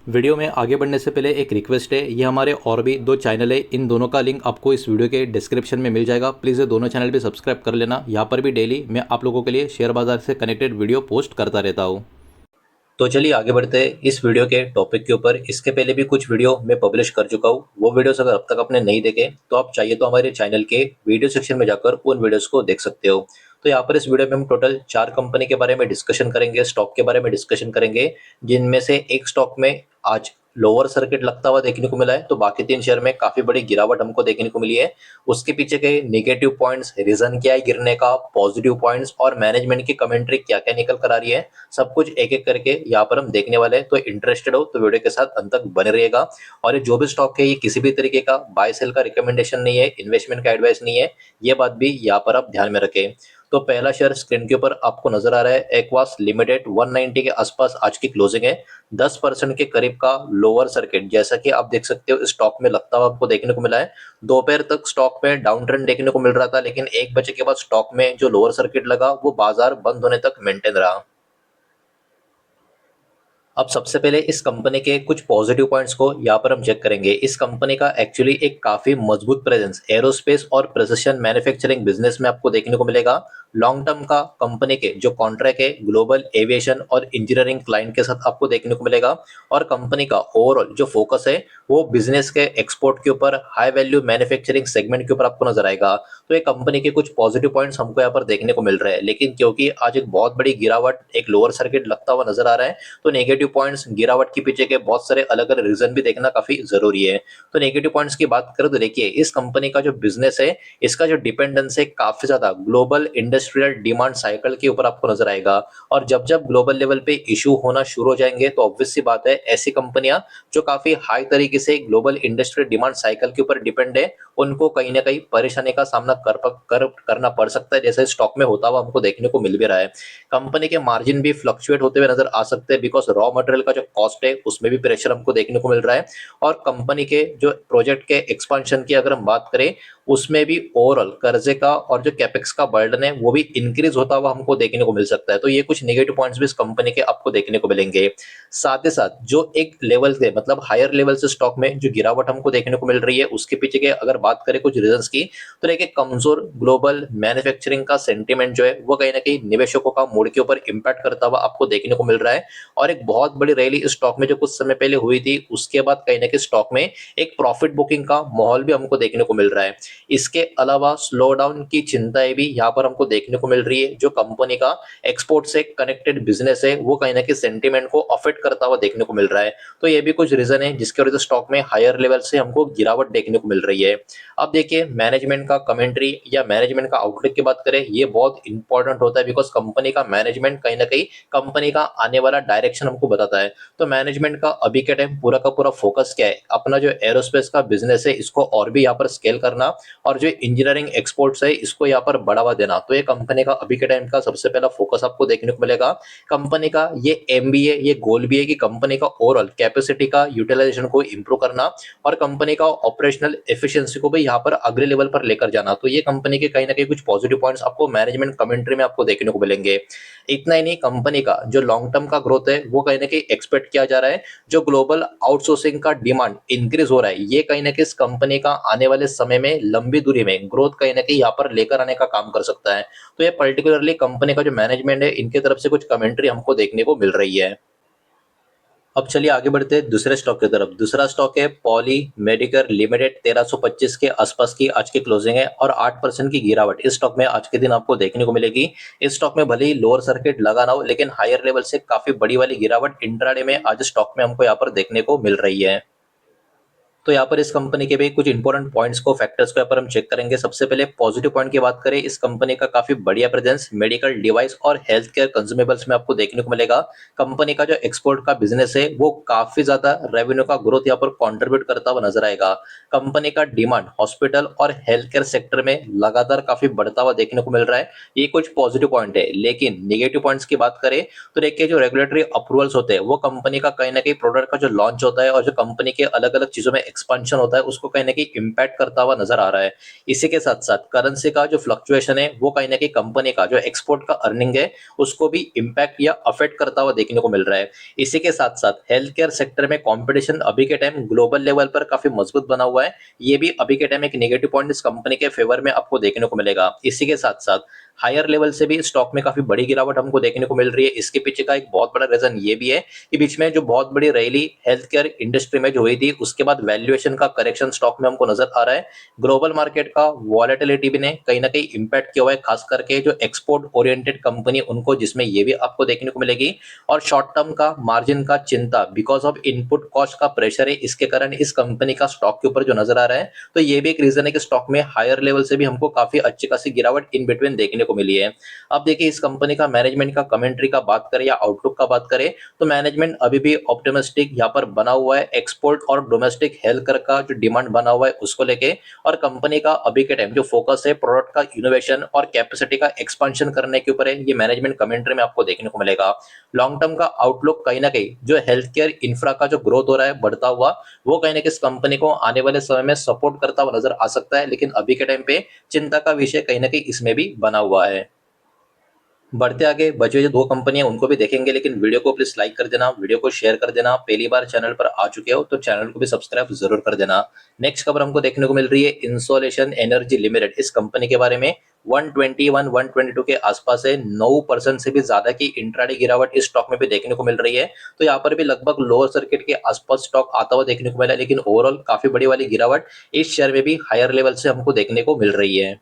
Video में आगे बढ़ने से पहले एक रिक्वेस्ट है, ये हमारे और भी दो चैनल है, इन दोनों का लिंक आपको इस वीडियो के डिस्क्रिप्शन में मिल जाएगा। प्लीज़ ये दोनों चैनल भी सब्सक्राइब कर लेना। यहाँ पर भी डेली मैं आप लोगों के लिए शेयर बाजार से कनेक्टेड वीडियो पोस्ट करता रहता हूँ। तो चलिए आगे बढ़ते हैं इस वीडियो के टॉपिक के ऊपर। इसके पहले भी कुछ वीडियो मैं पब्लिश कर चुका हूँ, वो वीडियोस अगर अब तक आपने नहीं देखे तो आप चाहिए तो हमारे चैनल के वीडियो सेक्शन में जाकर उन वीडियोस को देख सकते हो। तो यहाँ पर इस वीडियो में हम टोटल 4 कंपनी के बारे में डिस्कशन करेंगे, स्टॉक के बारे में डिस्कशन करेंगे, जिनमें से एक स्टॉक में आज लोअर सर्किट लगता हुआ देखने को मिला है, तो बाकी 3 शेयर में काफी बड़ी गिरावट हमको देखने को मिली है। उसके पीछे के नेगेटिव पॉइंट्स, रीजन क्या है गिरने का, पॉजिटिव पॉइंट्स और मैनेजमेंट की कमेंट्री क्या क्या निकल कर आ रही है, सब कुछ एक एक करके यहाँ पर हम देखने वाले हैं। तो इंटरेस्टेड हो तो वीडियो के साथ अंत तक बने रहिएगा। और ये जो भी स्टॉक है ये किसी भी तरीके का बाय सेल का रिकमेंडेशन नहीं है, इन्वेस्टमेंट का एडवाइस नहीं है, ये बात भी यहाँ पर आप ध्यान में रखें। तो पहला शेयर स्क्रीन के ऊपर आपको नजर आ रहा है एक्वास लिमिटेड। 190 के आसपास आज की क्लोजिंग है, 10% के करीब का लोअर सर्किट जैसा कि आप देख सकते हो स्टॉक में लगता हुआ आपको देखने को मिला है। दोपहर तक स्टॉक में डाउन ट्रेंड देखने को मिल रहा था, लेकिन 1 बजे के बाद स्टॉक में जो लोअर सर्किट लगा वो बाजार बंद होने तक मेंटेन रहा। अब सबसे पहले इस कंपनी के कुछ पॉजिटिव पॉइंट्स को यहाँ पर हम चेक करेंगे। इस कंपनी का एक्चुअली एक काफी मजबूत प्रेजेंस एरोस्पेस और प्रिसिशन मैन्युफैक्चरिंग बिजनेस में आपको देखने को मिलेगा। लॉन्ग टर्म का कंपनी के जो कॉन्ट्रैक्ट है ग्लोबल एविएशन और इंजीनियरिंग क्लाइंट के साथ आपको देखने को मिलेगा। और कंपनी का ओवरऑल जो फोकस है वो बिजनेस के एक्सपोर्ट के ऊपर, हाई वैल्यू मैन्युफैक्चरिंग सेगमेंट के ऊपर आपको नजर आएगा। तो ये कंपनी के कुछ पॉजिटिव पॉइंट्स हमको यहाँ पर देखने को मिल रहे हैं, लेकिन क्योंकि आज एक बहुत बड़ी गिरावट, एक लोअर सर्किट लगता हुआ नजर आ रहा है, तो नेगेटिव पॉइंट्स, गिरावट के पीछे के बहुत सारे अलग अलग रीजन भी देखना काफी जरूरी है। तो नेगेटिव पॉइंट्स की बात करें तो देखिए, इस कंपनी का जो बिजनेस है, इसका जो डिपेंडेंस है काफी ज्यादा ग्लोबल इंडस्ट्रियल डिमांड साइकिल के ऊपर आपको नजर आएगा। और जब जब ग्लोबल लेवल पे इशू होना शुरू हो जाएंगे तो ऑब्वियस सी बात है ऐसी कंपनियां जो काफी हाई तरीके से ग्लोबल इंडस्ट्रियल डिमांड साइकिल के ऊपर डिपेंड है, उनको कहीं ना कहीं परेशानी का सामना करना पड़ सकता है, जैसे स्टॉक में होता हुआ हमको देखने को मिल भी रहा है। कंपनी के मार्जिन भी फ्लक्चुएट होते हुए नजर आ सकते हैं, बिकॉज रॉ मटेरियल का जो कॉस्ट है उसमें भी प्रेशर हमको देखने को मिल रहा है। और कंपनी के जो प्रोजेक्ट के एक्सपांशन की अगर हम बात करें, उसमें भी ओवरऑल कर्जे का और जो कैपेक्स का बर्डन है वो भी इंक्रीज होता हुआ हमको देखने को मिल सकता है। तो ये कुछ नेगेटिव पॉइंट्स भी इस कंपनी के आपको देखने को मिलेंगे। साथ ही साथ जो एक लेवल से, मतलब हायर लेवल से स्टॉक में जो गिरावट हमको देखने को मिल रही है, उसके पीछे के अगर बात करें कुछ रीजंस की, तो देखिए कमजोर ग्लोबल मैन्युफैक्चरिंग का सेंटीमेंट जो है वो कहीं ना कहीं निवेशकों का मूड के ऊपर इंपैक्ट करता हुआ आपको देखने को मिल रहा है। और एक बहुत बड़ी रैली स्टॉक में जो कुछ समय पहले हुई थी, उसके बाद कहीं ना कहीं स्टॉक में एक प्रॉफिट बुकिंग का माहौल भी हमको देखने को मिल रहा है। इसके अलावा स्लो डाउन की चिंताएं भी यहाँ पर हमको देखने को मिल रही है। जो कंपनी का एक्सपोर्ट से कनेक्टेड बिजनेस है वो कहीं ना कहीं सेंटीमेंट को अफेक्ट करता हुआ देखने को मिल रहा है। तो ये भी कुछ रीजन है जिसके वजह से स्टॉक में हायर लेवल से हमको गिरावट देखने को मिल रही है। अब देखिए मैनेजमेंट का कमेंट्री या मैनेजमेंट का आउटलुक की बात करें, ये बहुत इंपॉर्टेंट होता है, बिकॉज कंपनी का मैनेजमेंट कहीं ना कहीं कंपनी का आने वाला डायरेक्शन हमको बताता है। तो मैनेजमेंट का अभी के टाइम पूरा का पूरा फोकस क्या है, अपना जो एरोस्पेस का बिजनेस है इसको और भी यहाँ पर स्केल करना, और जो इंजीनियरिंग एक्सपोर्ट्स है इसको यहाँ पर बढ़ावा देना। तो ये कंपनी का अभी के टाइम का सबसे पहला फोकस आपको देखने को मिलेगा। कंपनी का ये एम भी है, ये गोल भी है कि कंपनी का ओवरऑल कैपेसिटी का यूटिलाइजेशन को इंप्रूव करना और कंपनी का ऑपरेशनल एफिशिएंसी को भी यहाँ पर अगले लेवल पर लेकर जाना। तो ये कंपनी के कहीं ना कहीं कुछ पॉजिटिव पॉइंट्स आपको मैनेजमेंट कमेंट्री में आपको देखने को मिलेंगे। इतना ही नहीं, कंपनी का जो लॉन्ग टर्म का ग्रोथ है वो कहीं ना कहीं एक्सपेक्ट किया जा रहा है। जो ग्लोबल आउटसोर्सिंग का डिमांड इंक्रीज हो रहा है, ये कहीं ना कहीं इस कंपनी का आने वाले समय में लंबी दूरी में ग्रोथ कहीं ना कहीं यहाँ पर लेकर आने का काम कर सकता है। तो ये पर्टिकुलरली कंपनी का जो मैनेजमेंट है इनके तरफ से कुछ कमेंट्री हमको देखने को मिल रही है। अब चलिए आगे बढ़ते हैं दूसरे स्टॉक की तरफ। दूसरा स्टॉक है पॉली मेडिकेयर लिमिटेड। 1325 के आसपास की आज की क्लोजिंग है और 8% की गिरावट इस स्टॉक में आज के दिन आपको देखने को मिलेगी। इस स्टॉक में भले ही लोअर सर्किट लगा ना हो, लेकिन हायर लेवल से काफी बड़ी वाली गिरावट इंट्राडे में आज स्टॉक में हमको यहाँ पर देखने को मिल रही है। तो यहाँ पर इस कंपनी के भी कुछ इंपॉर्टेंट पॉइंट्स को, फैक्टर्स को यहाँ पर हम चेक करेंगे। सबसे पहले पॉजिटिव पॉइंट की बात करें, इस कंपनी का काफी बढ़िया प्रेजेंस मेडिकल डिवाइस और हेल्थ केयर कंज्यूमेबल्स में आपको देखने को मिलेगा। कंपनी का जो एक्सपोर्ट का बिजनेस है वो काफी ज्यादा रेवेन्यू का ग्रोथ यहाँ पर कॉन्ट्रीब्यूट करता हुआ नजर आएगा। कंपनी का डिमांड हॉस्पिटल और हेल्थ केयर सेक्टर में लगातार काफी बढ़ता हुआ देखने को मिल रहा है। ये कुछ पॉजिटिव पॉइंट है, लेकिन नेगेटिव पॉइंट्स की बात करें तो देखिए जो रेगुलेटरी अप्रूवल्स होते हैं वो कंपनी का कहीं ना कहीं प्रोडक्ट का जो लॉन्च होता है और जो कंपनी के अलग अलग चीजों में एक्सपेंशन होता है उसको कहीं ना कहीं इम्पैक्ट करता हुआ नजर आ रहा है। इसी के साथ साथ करेंसी का जो फ्लक्चुएशन है वो कहीं ना कहीं कंपनी का जो एक्सपोर्ट का अर्निंग है उसको भी इम्पैक्ट या अफेक्ट करता हुआ देखने को मिल रहा है। इसी के साथ साथ हेल्थ केयर सेक्टर में कंपटीशन अभी के टाइम ग्लोबल लेवल पर काफी मजबूत बना हुआ है। ये भी अभी के टाइम एक नेगेटिव पॉइंट इस कंपनी के फेवर में आपको देखने को मिलेगा। इसी के साथ साथ हायर लेवल से भी स्टॉक में काफी बड़ी गिरावट हमको देखने को मिल रही है। इसके पीछे का एक बहुत बड़ा रीजन ये भी है कि बीच में जो बहुत बड़ी रैली हेल्थ केयर इंडस्ट्री में जो हुई थी उसके बाद वैल्यूएशन का करेक्शन स्टॉक में हमको नजर आ रहा है। ग्लोबल मार्केट का वॉलेटिलिटी भी ने कहीं ना कहीं इंपैक्ट किया हुआ है, खास करके जो एक्सपोर्ट ओरिएंटेड कंपनी उनको, जिसमें ये भी आपको देखने को मिलेगी। और शॉर्ट टर्म का मार्जिन का चिंता बिकॉज ऑफ इनपुट कॉस्ट का प्रेशर है, इसके कारण इस कंपनी का स्टॉक के ऊपर जो नजर आ रहा है, तो ये भी एक रीजन है कि स्टॉक में हायर लेवल से भी हमको काफी अच्छी खासी गिरावट इन बिटवीन देखने को मिली है। अब देखिए इस कंपनी का मैनेजमेंट का कमेंट्री का बात करें या आउटलुक का बात करें तो मैनेजमेंट अभी भी ऑप्टिमिस्टिक यहाँ पर बना हुआ है एक्सपोर्ट और डोमेस्टिक हेल्थ केयर का जो डिमांड बना हुआ है उसको लेके। और कंपनी का अभी के टाइम जो फोकस है प्रोडक्ट का इनोवेशन और कैपेसिटी का एक्सपेंशन करने के ऊपर है, ये मैनेजमेंट कमेंट्री में आपको देखने को मिलेगा। लॉन्ग टर्म का आउटलुक कहीं ना कहीं जो हेल्थ केयर इंफ्रा का जो ग्रोथ हो रहा है बढ़ता हुआ, वो कहीं ना कहीं इस कंपनी को आने वाले समय में सपोर्ट करता हुआ नजर आ सकता है। लेकिन अभी के टाइम पे चिंता का विषय कहीं ना कहीं इसमें भी बना हुआ है। बढ़ते आगे बचे हुए जो दो कंपनियां उनको भी देखेंगे, लेकिन वीडियो को प्लीज लाइक कर देना, वीडियो को शेयर कर देना। पहली बार चैनल पर आ चुके हो तो चैनल को भी सब्सक्राइब जरूर कर देना। नेक्स्ट खबर हमको देखने को मिल रही है इंसोलेशन एनर्जी लिमिटेड, इस कंपनी के बारे में 121 122 के आसपास है। 9% से भी ज्यादा की इंट्राडे गिरावट इस स्टॉक में भी देखने को मिल रही है। तो यहाँ पर भी लगभग लोअर सर्किट के आसपास स्टॉक आता हुआ देखने को मिला है, लेकिन ओवरऑल काफी बड़ी वाली गिरावट इस शेयर में भी हायर लेवल से हमको देखने को मिल रही है।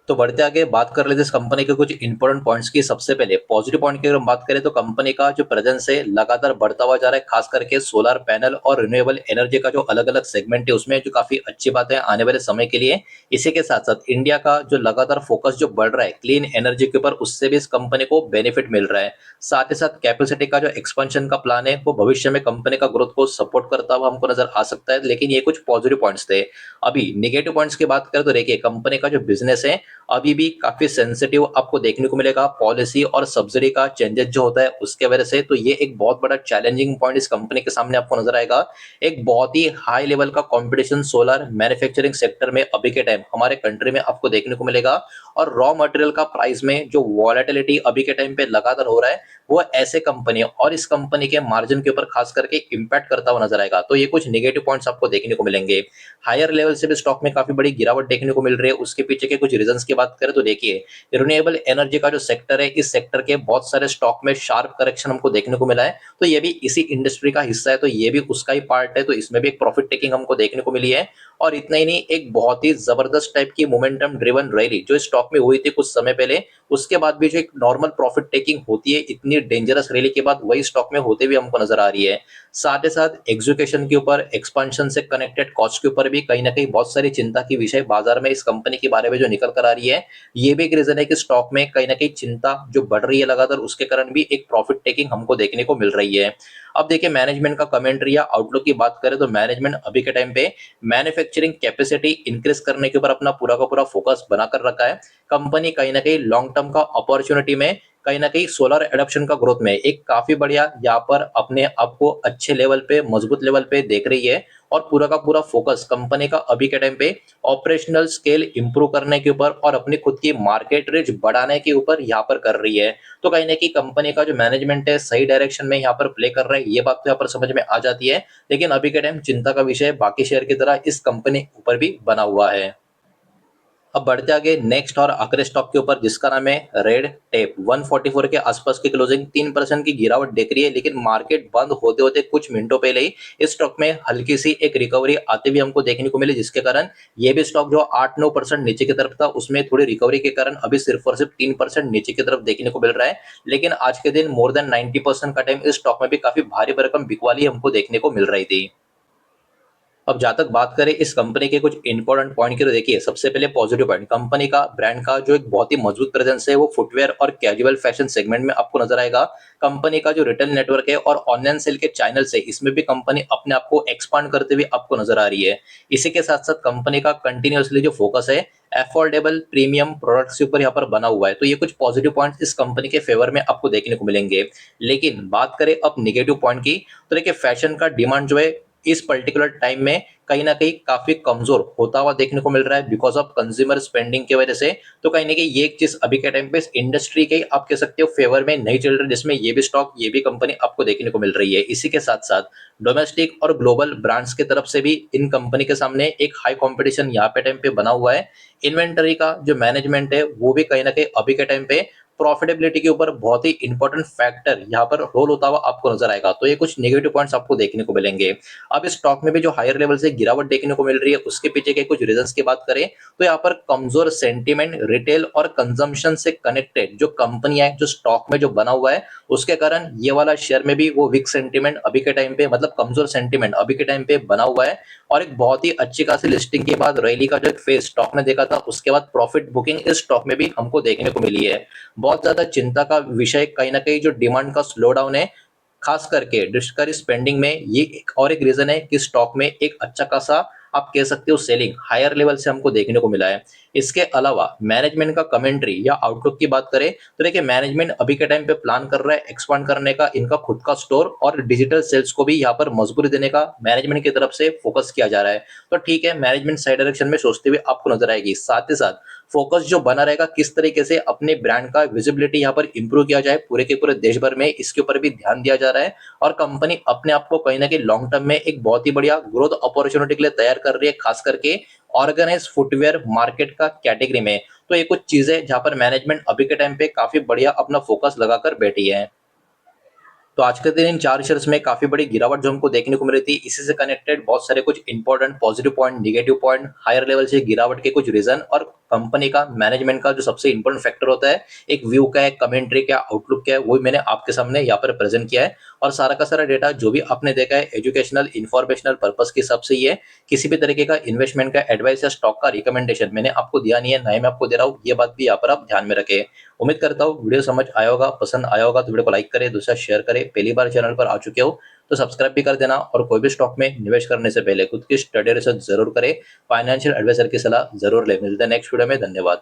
तो बढ़ते आगे बात कर लेते हैं इस कंपनी के कुछ इंपॉर्टेंट पॉइंट्स की। सबसे पहले पॉजिटिव पॉइंट की अगर हम बात करें तो कंपनी का जो प्रेजेंस है लगातार बढ़ता हुआ जा रहा है, खास करके सोलर पैनल और रिन्यूएबल एनर्जी का जो अलग अलग सेगमेंट है उसमें, जो काफी अच्छी बात है आने वाले समय के लिए। इसी के साथ साथ इंडिया का जो लगातार फोकस जो बढ़ रहा है क्लीन एनर्जी के ऊपर, उससे भी इस कंपनी को बेनिफिट मिल रहा है। साथ ही साथ कैपेसिटी का जो एक्सपेंशन का प्लान है वो भविष्य में कंपनी का ग्रोथ को सपोर्ट करता हुआ हमको नजर आ सकता है। लेकिन ये कुछ पॉजिटिव पॉइंट्स थे। अभी निगेटिव पॉइंट्स की बात करें तो देखिए कंपनी का जो बिजनेस है अभी भी काफी सेंसिटिव आपको देखने को मिलेगा पॉलिसी और सब्सिडी का चेंजेस जो होता है उसके वजह से। तो ये एक बहुत बड़ा चैलेंजिंग पॉइंट इस कंपनी के सामने आपको नजर आएगा। एक बहुत ही हाई लेवल का कंपटीशन सोलर मैन्युफैक्चरिंग सेक्टर में अभी के टाइम हमारे कंट्री में आपको देखने को मिलेगा। और रॉ मटेरियल का प्राइस में जो वॉलेटिलिटी अभी के टाइम पे लगातार हो रहा है, वो ऐसे कंपनी और इस कंपनी के मार्जिन के ऊपर खास करके इंपैक्ट करता हुआ नजर आएगा। तो ये कुछ नेगेटिव पॉइंट्स आपको देखने को मिलेंगे। हायर लेवल से भी स्टॉक में काफी बड़ी गिरावट देखने को मिल रही है। उसके पीछे के कुछ रीजंस की बात करें तो देखिए रिन्यूएबल एनर्जी का जो सेक्टर है, इस सेक्टर के बहुत सारे स्टॉक में शार्प करेक्शन हमको देखने को मिला है। तो ये भी इसी इंडस्ट्री का हिस्सा है, तो ये भी उसका ही पार्ट है। तो इसमें भी एक प्रॉफिट टेकिंग हमको देखने को मिली है। और इतना ही नहीं, एक बहुत ही जबरदस्त टाइप की मोमेंटम ड्रिवन रैली जो स्टॉक में हुई थी कुछ समय पहले, उसके बाद भी जो एक नॉर्मल प्रॉफिट टेकिंग होती है इतनी डेंजरस रैली के बाद वही स्टॉक में होते हुए हमको नजर आ रही है। साथ ही साथ एग्जीक्यूशन के ऊपर, एक्सपांशन से कनेक्टेड कॉस्ट के ऊपर भी कहीं ना कहीं बहुत सारी चिंता की विषय बाजार में इस कंपनी के बारे में जो निकल कर आ रही है। ये भी एक रीजन है कि स्टॉक में कहीं ना कहीं चिंता जो बढ़ रही है लगातार, उसके कारण भी एक प्रॉफिट टेकिंग हमको देखने को मिल रही है। अब देखिए मैनेजमेंट का कमेंट्री या आउटलुक की बात करें तो मैनेजमेंट अभी के टाइम पे मैन्युफैक्चरिंग कैपेसिटी इंक्रीज करने के ऊपर अपना पूरा का पूरा फोकस बनाकर रखा है। कंपनी कहीं ना कहीं लॉन्ग टर्म का अपॉर्चुनिटी में कहीं ना कहीं सोलर एडॉप्शन का ग्रोथ में एक काफी बढ़िया यहाँ पर अपने आप को अच्छे लेवल पे, मजबूत लेवल पे देख रही है। और पूरा का पूरा फोकस कंपनी का अभी के टाइम पे ऑपरेशनल स्केल इंप्रूव करने के ऊपर और अपनी खुद की मार्केट रीच बढ़ाने के ऊपर यहाँ पर कर रही है। तो कहीं ना कहीं कंपनी का जो मैनेजमेंट है सही डायरेक्शन में यहाँ पर प्ले कर रहा है, ये बात तो यहाँ पर समझ में आ जाती है। लेकिन अभी के टाइम चिंता का विषय बाकी शेयर की तरह इस कंपनी ऊपर भी बना हुआ है। अब बढ़ते आगे नेक्स्ट और आखिरी स्टॉक के ऊपर, जिसका नाम है रेड टेप। 144 के आसपास की क्लोजिंग, 3% की गिरावट देख रही है। लेकिन मार्केट बंद होते होते कुछ मिनटों पहले ही इस स्टॉक में हल्की सी एक रिकवरी आते हुए हमको देखने को मिली, जिसके कारण ये भी स्टॉक जो 8-9% नीचे की तरफ था उसमें थोड़ी रिकवरी के कारण अभी सिर्फ और सिर्फ 3% नीचे की तरफ देखने को मिल रहा है। लेकिन आज के दिन मोर देन 90% का टाइम इस स्टॉक में भी काफी भारी भरकम बिकवाली हमको देखने को मिल रही थी। अब जहां तक बात करें इस कंपनी के कुछ इंपॉर्टेंट पॉइंट की, तो देखिए सबसे पहले पॉजिटिव पॉइंट, कंपनी का ब्रांड का जो एक बहुत ही मजबूत प्रेजेंस है वो फुटवेयर और कैजुअल फैशन सेगमेंट में आपको नजर आएगा। कंपनी का जो रिटेल नेटवर्क है और ऑनलाइन सेल के चैनल्स है, इसमें भी कंपनी अपने आप को एक्सपांड करते हुए आपको नजर आ रही है। इसी के साथ साथ कंपनी का कंटिन्यूअसली जो फोकस है अफोर्डेबल प्रीमियम प्रोडक्ट्स के ऊपर यहाँ पर बना हुआ है। तो ये कुछ पॉजिटिव पॉइंट्स इस कंपनी के फेवर में आपको देखने को मिलेंगे। लेकिन बात करें अब निगेटिव पॉइंट की, तो देखिए फैशन का डिमांड जो है इस पर्टिकुलर टाइम में कहीं न कहीं काफ़ी कमज़ोर होता हुआ देखने को मिल रहा है बिकॉज़ ऑफ कंज्यूमर स्पेंडिंग की वजह से। तो कहीं न कहीं ये एक चीज़ अभी के टाइम पे इस इंडस्ट्री के आप कह सकते हो फ़ेवर में नहीं चल रही, जिसमें ये भी स्टॉक, ये भी कंपनी आपको देखने को मिल रही है। इसी के साथ-साथ डोमेस्टिक और ग्लोबल ब्रांड्स की तरफ से भी इन कंपनी के सामने एक हाई कॉम्पिटिशन यहाँ पे टाइम पे बना हुआ है। इन्वेंटरी का जो मैनेजमेंट है वो भी कहीं न कहीं अभी के टाइम पे प्रॉफिटेबिलिटी के ऊपर बहुत ही इंपॉर्टेंट फैक्टर यहाँ पर रोल होता हुआ आपको नजर आएगा। तो ये कुछ नेगेटिव पॉइंट्स आपको देखने को मिलेंगे। अब इस स्टॉक में भी जो हायर लेवल से गिरावट देखने को मिल रही है उसके पीछे के कुछ रीजंस की बात करें तो यहाँ पर कमजोर सेंटीमेंट रिटेल और कंजम्पशन से कनेक्टेड जो कंपनियां जो स्टॉक में जो बना हुआ है उसके कारण ये वाला शेयर में भी वो वीक सेंटीमेंट अभी के टाइम पे, मतलब कमजोर सेंटीमेंट अभी के टाइम पे बना हुआ है। और एक बहुत ही अच्छी खासी लिस्टिंग के बाद रैली का जो एक फेज स्टॉक ने देखा था उसके बाद प्रॉफिट बुकिंग इस स्टॉक में भी हमको देखने को मिली है। बहुत ज्यादा चिंता का विषय कहीं ना कहीं जो डिमांड का स्लो डाउन है, खास करके डिस्करी स्पेंडिंग में, ये एक और एक रीजन है कि स्टॉक में एक अच्छा खासा आप कह सकते हो सेलिंग हायर लेवल से हमको देखने को मिला है। इसके अलावा मैनेजमेंट का कमेंट्री या आउटलुक की बात करें तो देखिए मैनेजमेंट अभी के टाइम पे प्लान कर रहा है एक्सपांड करने का इनका खुद का स्टोर और डिजिटल सेल्स को भी यहाँ पर मजबूरी देने का मैनेजमेंट की तरफ से फोकस किया जा रहा है। तो ठीक है, मैनेजमेंट सही डायरेक्शन में सोचते हुए आपको नजर आएगी। साथ ही साथ फोकस जो बना रहेगा किस तरीके से अपने ब्रांड का विजिबिलिटी यहाँ पर इंप्रूव किया जाए पूरे के पूरे देश भर में, इसके ऊपर भी ध्यान दिया जा रहा है। और कंपनी अपने आप को कहीं ना कहीं लॉन्ग टर्म में एक बहुत ही बढ़िया ग्रोथ अपॉर्चुनिटी के लिए तैयार कर रही है, खास करके ऑर्गेनाइज फुटवेयर मार्केट का कैटेगरी में। तो ये कुछ चीजें जहां पर मैनेजमेंट अभी के टाइम पे काफी बढ़िया अपना फोकस लगाकर बैठी है। तो आज के दिन इन 4 शेयर्स में काफी बड़ी गिरावट जो हमको देखने को मिली थी, इसी से कनेक्टेड बहुत सारे कुछ important positive point, negative point, higher level से गिरावट के कुछ रीजन और कंपनी का मैनेजमेंट का जो सबसे इंपॉर्टेंट फैक्टर होता है, एक व्यू क्या है, कमेंट्री क्या, आउटलुक क्या है, वो मैंने आपके सामने यहाँ पर प्रेजेंट किया है। और सारा का सारा डेटा जो भी आपने देखा है एजुकेशनल इंफॉर्मेशनल पर्पस के हिसाब से ही है। किसी भी तरीके का इन्वेस्टमेंट का एडवाइस या स्टॉक का रिकमेंडेशन मैंने आपको दिया नहीं है, ना ही मैं आपको दे रहा हूँ, ये बात भी यहाँ पर आप ध्यान में रखें। उम्मीद करता हूँ वीडियो समझ आया होगा, पसंद आया होगा तो वीडियो को लाइक करें, दूसरा शेयर करें। पहली बार चैनल पर आ चुके हो तो सब्सक्राइब भी कर देना और कोई भी स्टॉक में निवेश करने से पहले खुद की स्टडी रिसर्च जरूर करें, फाइनेंशियल एडवाइजर की सलाह जरूर ले। मिलते हैं नेक्स्ट वीडियो में, धन्यवाद।